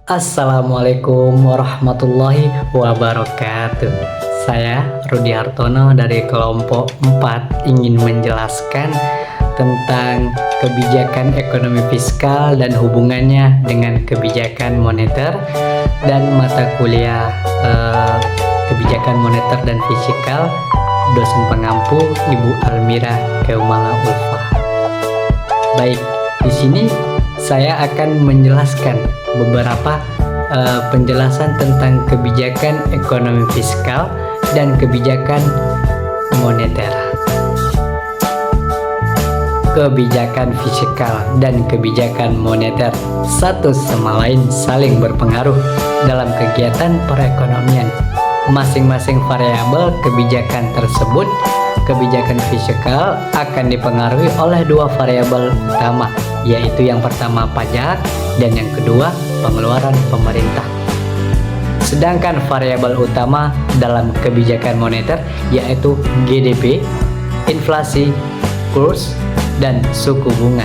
Assalamualaikum warahmatullahi wabarakatuh. Saya Rudi Hartono dari kelompok 4 ingin menjelaskan tentang kebijakan ekonomi fiskal dan hubungannya dengan kebijakan moneter dan mata kuliah kebijakan moneter dan fiskal dosen pengampu Ibu Almira Keumala Ulfa. Baik, di sini saya akan menjelaskan beberapa penjelasan tentang kebijakan ekonomi fiskal dan kebijakan moneter. Kebijakan fiskal dan kebijakan moneter satu sama lain saling berpengaruh dalam kegiatan perekonomian. Masing-masing variabel kebijakan tersebut, kebijakan fiskal akan dipengaruhi oleh dua variabel utama, yaitu yang pertama pajak dan yang kedua pengeluaran pemerintah. Sedangkan variabel utama dalam kebijakan moneter yaitu GDP, inflasi, kurs, dan suku bunga.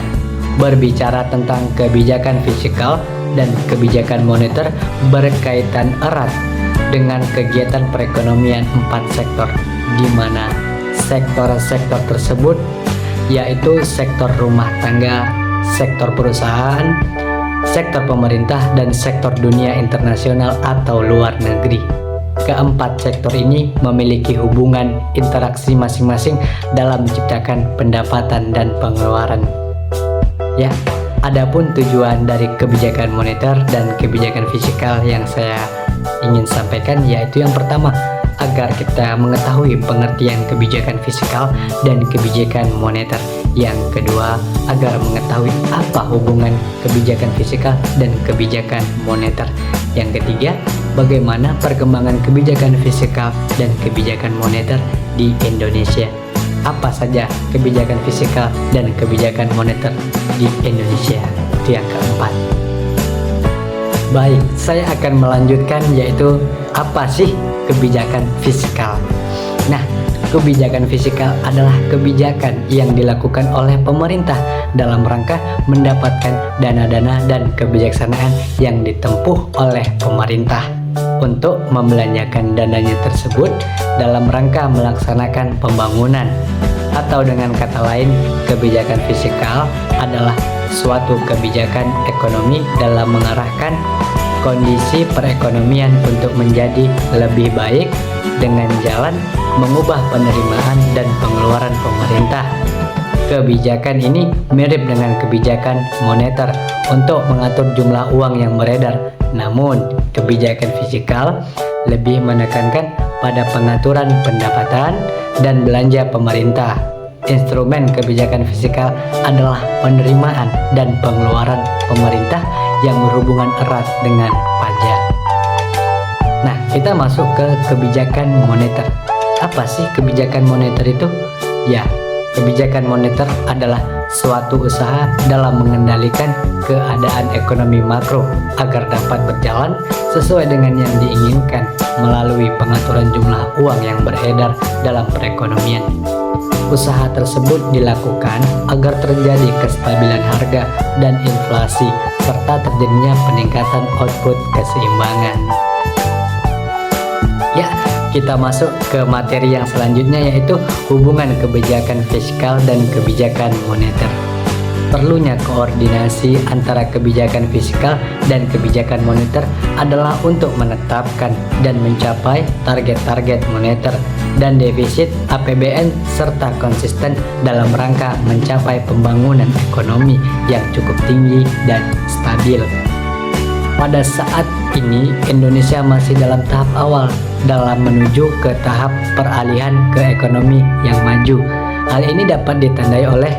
Berbicara tentang kebijakan fiskal dan kebijakan moneter berkaitan erat dengan kegiatan perekonomian 4 sektor, di mana sektor-sektor tersebut yaitu sektor rumah tangga, sektor perusahaan, sektor pemerintah, dan sektor dunia internasional atau luar negeri. Keempat sektor ini memiliki hubungan interaksi masing-masing dalam menciptakan pendapatan dan pengeluaran. Ya, adapun tujuan dari kebijakan moneter dan kebijakan fiskal yang saya ingin sampaikan yaitu yang pertama, agar kita mengetahui pengertian kebijakan fiskal dan kebijakan moneter. Yang kedua, agar mengetahui apa hubungan kebijakan fiskal dan kebijakan moneter. Yang ketiga, bagaimana perkembangan kebijakan fiskal dan kebijakan moneter di Indonesia. Apa saja kebijakan fiskal dan kebijakan moneter di Indonesia. Itu yang keempat. Baik, saya akan melanjutkan yaitu apa sih kebijakan fiskal. Nah, kebijakan fiskal adalah kebijakan yang dilakukan oleh pemerintah dalam rangka mendapatkan dana-dana dan kebijaksanaan yang ditempuh oleh pemerintah untuk membelanjakan dananya tersebut dalam rangka melaksanakan pembangunan. Atau dengan kata lain, kebijakan fiskal adalah suatu kebijakan ekonomi dalam mengarahkan kondisi perekonomian untuk menjadi lebih baik dengan jalan mengubah penerimaan dan pengeluaran pemerintah. Kebijakan ini mirip dengan kebijakan moneter untuk mengatur jumlah uang yang beredar. Namun, kebijakan fiskal lebih menekankan pada pengaturan pendapatan dan belanja pemerintah. Instrumen kebijakan fiskal adalah penerimaan dan pengeluaran pemerintah yang berhubungan erat dengan pajak. Nah, kita masuk ke kebijakan moneter. Apa sih kebijakan moneter itu? Ya, kebijakan moneter adalah suatu usaha dalam mengendalikan keadaan ekonomi makro agar dapat berjalan sesuai dengan yang diinginkan melalui pengaturan jumlah uang yang beredar dalam perekonomian. Usaha tersebut dilakukan agar terjadi kestabilan harga dan inflasi serta terjadinya peningkatan output keseimbangan. Ya, kita masuk ke materi yang selanjutnya yaitu hubungan kebijakan fiskal dan kebijakan moneter. Perlunya koordinasi antara kebijakan fiskal dan kebijakan moneter adalah untuk menetapkan dan mencapai target-target moneter dan defisit APBN serta konsisten dalam rangka mencapai pembangunan ekonomi yang cukup tinggi dan stabil. Pada saat ini Indonesia masih dalam tahap awal dalam menuju ke tahap peralihan ke ekonomi yang maju. Hal ini dapat ditandai oleh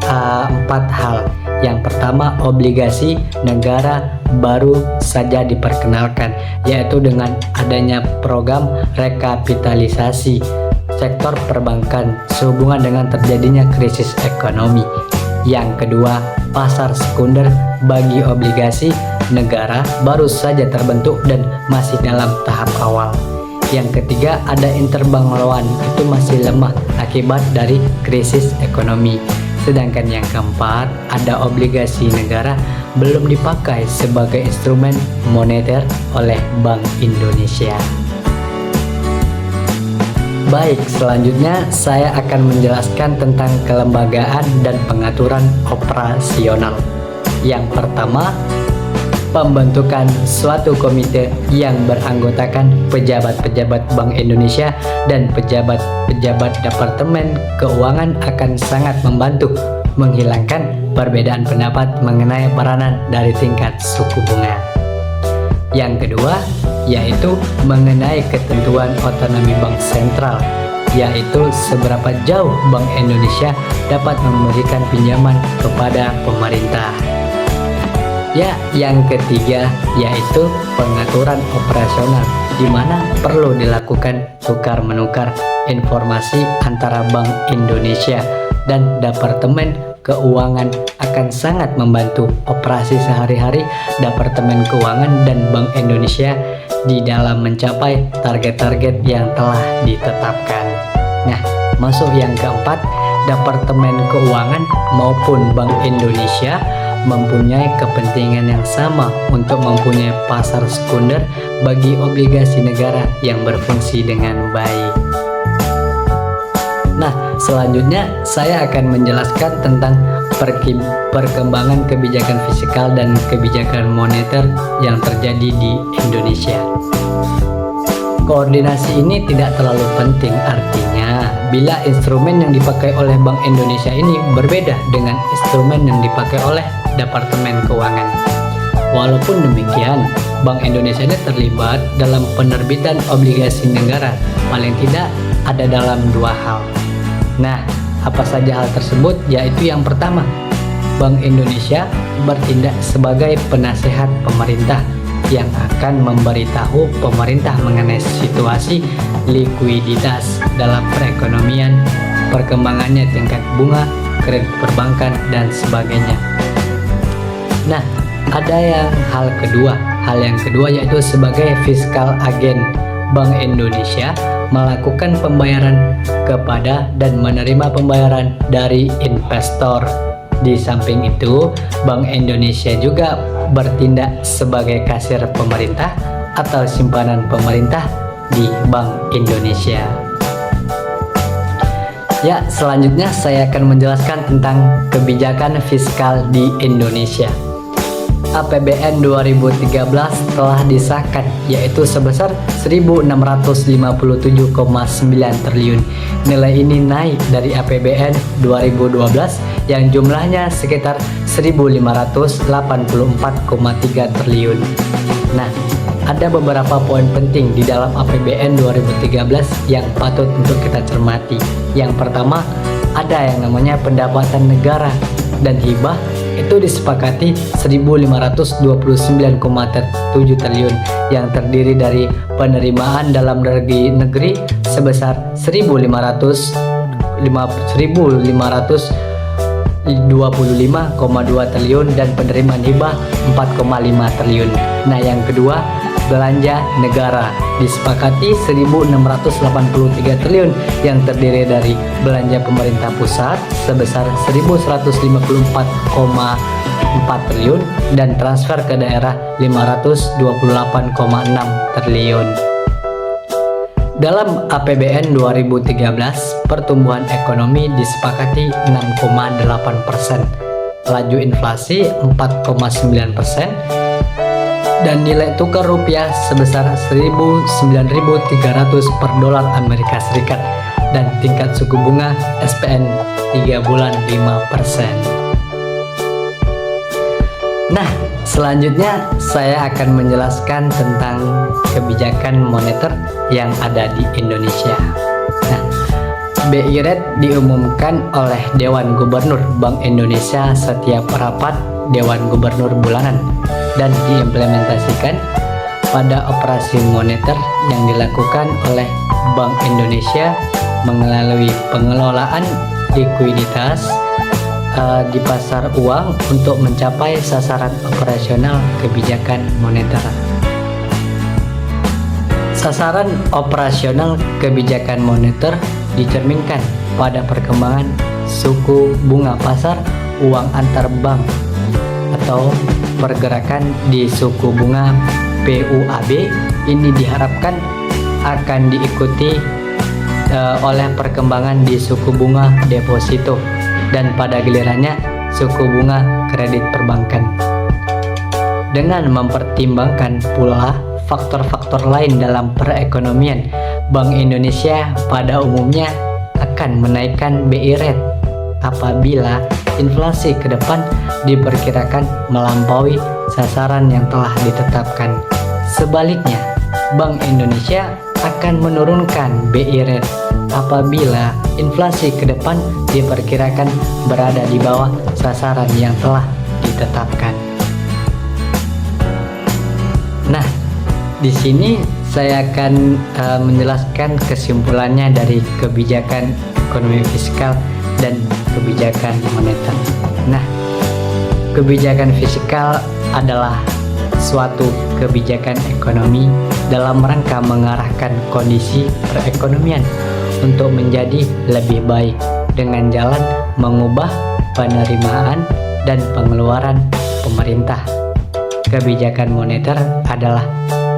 4 hal. Yang pertama, obligasi negara baru saja diperkenalkan, yaitu dengan adanya program rekapitalisasi sektor perbankan sehubungan dengan terjadinya krisis ekonomi. Yang kedua, pasar sekunder bagi obligasi negara baru saja terbentuk dan masih dalam tahap awal. Yang ketiga, ada interbank loan, itu masih lemah akibat dari krisis ekonomi. Sedangkan yang keempat, ada obligasi negara belum dipakai sebagai instrumen moneter oleh Bank Indonesia. Baik, selanjutnya saya akan menjelaskan tentang kelembagaan dan pengaturan operasional. Yang pertama, pembentukan suatu komite yang beranggotakan pejabat-pejabat Bank Indonesia dan pejabat-pejabat Departemen Keuangan akan sangat membantu menghilangkan perbedaan pendapat mengenai peranan dari tingkat suku bunga. Yang kedua, yaitu mengenai ketentuan otonomi bank sentral, yaitu seberapa jauh Bank Indonesia dapat memberikan pinjaman kepada pemerintah. Ya, yang ketiga yaitu pengaturan operasional, di mana perlu dilakukan tukar-menukar informasi antara Bank Indonesia dan Departemen Keuangan akan sangat membantu operasi sehari-hari Departemen Keuangan dan Bank Indonesia di dalam mencapai target-target yang telah ditetapkan. Nah, masuk yang keempat, Departemen Keuangan maupun Bank Indonesia mempunyai kepentingan yang sama untuk mempunyai pasar sekunder bagi obligasi negara yang berfungsi dengan baik. Nah, selanjutnya saya akan menjelaskan tentang perkembangan kebijakan fiskal dan kebijakan moneter yang terjadi di Indonesia. Koordinasi ini tidak terlalu penting, artinya bila instrumen yang dipakai oleh Bank Indonesia ini berbeda dengan instrumen yang dipakai oleh Departemen Keuangan. Walaupun demikian, Bank Indonesia ini terlibat dalam penerbitan obligasi negara, paling tidak ada dalam dua hal. Nah, apa saja hal tersebut? Yaitu yang pertama, Bank Indonesia bertindak sebagai penasehat pemerintah yang akan memberitahu pemerintah mengenai situasi likuiditas dalam perekonomian, perkembangannya tingkat bunga, kredit perbankan, dan sebagainya. Nah, ada hal yang kedua yaitu sebagai fiskal agen. Bank Indonesia melakukan pembayaran kepada dan menerima pembayaran dari investor. Di samping itu, Bank Indonesia juga bertindak sebagai kasir pemerintah atau simpanan pemerintah di Bank Indonesia. Ya, selanjutnya saya akan menjelaskan tentang kebijakan fiskal di Indonesia. APBN 2013 telah disahkan, yaitu sebesar 1.657,9 triliun. Nilai ini naik dari APBN 2012 yang jumlahnya sekitar 1.584,3 triliun. Nah, ada beberapa poin penting di dalam APBN 2013 yang patut untuk kita cermati. Yang pertama, ada yang namanya pendapatan negara dan hibah itu disepakati 1.529,7 triliun yang terdiri dari penerimaan dalam negeri sebesar 1.525,2 triliun dan penerimaan hibah 4,5 triliun. Nah, yang kedua, belanja negara disepakati 1.683 triliun yang terdiri dari belanja pemerintah pusat sebesar 1.154,4 triliun dan transfer ke daerah 528,6 triliun. Dalam APBN 2013, pertumbuhan ekonomi disepakati 6,8%, laju inflasi 4,9%, dan nilai tukar rupiah sebesar 9.300 per dolar Amerika Serikat dan tingkat suku bunga SPN 3 bulan 5%. Nah, selanjutnya saya akan menjelaskan tentang kebijakan moneter yang ada di Indonesia. Nah, BI Rate diumumkan oleh Dewan Gubernur Bank Indonesia setiap rapat Dewan Gubernur bulanan dan diimplementasikan pada operasi moneter yang dilakukan oleh Bank Indonesia melalui pengelolaan likuiditas di pasar uang untuk mencapai sasaran operasional kebijakan moneter. Sasaran operasional kebijakan moneter dicerminkan pada perkembangan suku bunga pasar uang antar bank atau pergerakan di suku bunga PUAB ini diharapkan akan diikuti oleh perkembangan di suku bunga deposito dan pada gilirannya suku bunga kredit perbankan. Dengan mempertimbangkan pula faktor-faktor lain dalam perekonomian, Bank Indonesia pada umumnya akan menaikkan BI rate apabila inflasi ke depan diperkirakan melampaui sasaran yang telah ditetapkan. Sebaliknya, Bank Indonesia akan menurunkan BI rate apabila inflasi ke depan diperkirakan berada di bawah sasaran yang telah ditetapkan. Nah, di sini saya akan menjelaskan kesimpulannya dari kebijakan ekonomi fiskal dan kebijakan moneter. Nah, kebijakan fiskal adalah suatu kebijakan ekonomi dalam rangka mengarahkan kondisi perekonomian untuk menjadi lebih baik dengan jalan mengubah penerimaan dan pengeluaran pemerintah. Kebijakan moneter adalah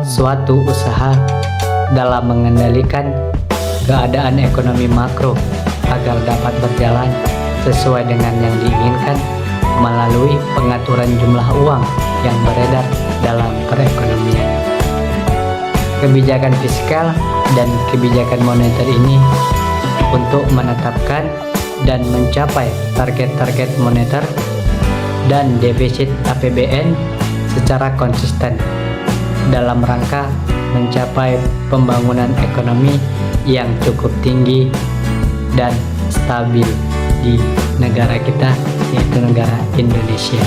suatu usaha dalam mengendalikan keadaan ekonomi makro agar dapat berjalan sesuai dengan yang diinginkan melalui pengaturan jumlah uang yang beredar dalam perekonomian. Kebijakan fiskal dan kebijakan moneter ini untuk menetapkan dan mencapai target-target moneter dan defisit APBN secara konsisten dalam rangka mencapai pembangunan ekonomi yang cukup tinggi dan stabil di negara kita, yaitu negara Indonesia.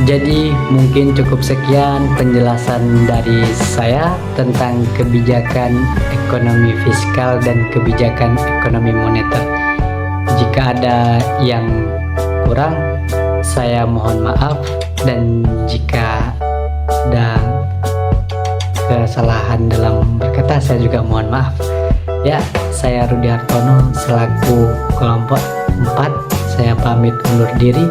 Jadi mungkin cukup sekian penjelasan dari saya tentang kebijakan ekonomi fiskal dan kebijakan ekonomi moneter. Jika ada yang kurang, saya mohon maaf, dan jika ada kesalahan dalam berkata, saya juga mohon maaf. Ya, saya Rudi Hartono selaku kelompok 4, saya pamit undur diri.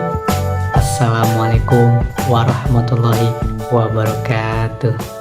Assalamualaikum warahmatullahi wabarakatuh.